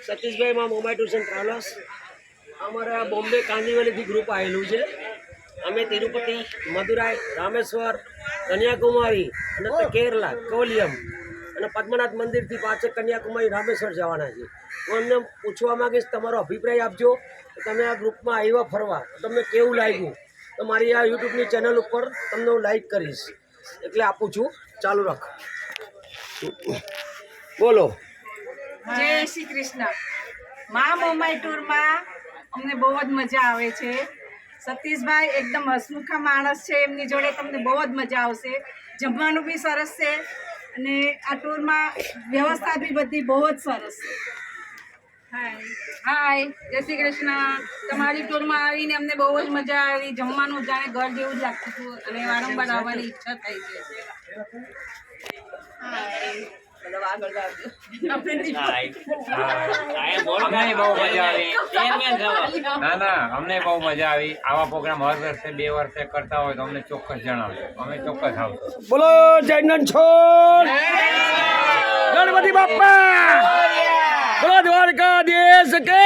સતીશભાઈ માં mobile tuition travellers અમારા Bombay કાંદીવલીથી group આવેલું છે. અમે તિરુપતિ, મદુરાઈ, રામેશ્વર, કન્યાકુમારી અને કેરલા કોલિયમ અને પદ્મનાથ મંદિરથી પાછળ કન્યાકુમારી રામેશ્વર જવાના છે. હું અમને પૂછવા માંગીશ તમારો અભિપ્રાય આપજો. તમે આ ગ્રુપમાં આવ્યા ફરવા તમને કેવું લાગ્યું? તો મારી આ યુટ્યુબની ચેનલ ઉપર તમને હું લાઈક કરીશ એટલે આપું છું. ચાલુ રાખ. બોલો. જય શ્રી કૃષ્ણ. મા મોમાઈ ટૂરમાં અમને બહુ જ મજા આવે છે. સતીશભાઈ એકદમ હસમુખા માણસ છે, એમની જોડે તમને બહુ જ મજા આવશે. જમવાનું બી સરસ છે અને આ ટૂરમાં વ્યવસ્થા બી બધી બહુ જ સરસ છે. હાય, જય શ્રી કૃષ્ણ. તમારી ટૂરમાં આવીને અમને બહુ જ મજા આવી. જમવાનું જાણે ઘર જેવું જ લાગતું હતું અને વારંવાર આવવાની ઈચ્છા થઈ છે. અમને બહુ મજા આવી. આવા પ્રોગ્રામ હર વર્ષે 2 વર્ષે કરતા હોય તો અમને ચોક્કસ જણાવજો. અમે ચોક્કસ આવશું. બોલો જૈનન છોડ ગણપતિ બાપ્પા, બોલો દ્વારકાધીશ કે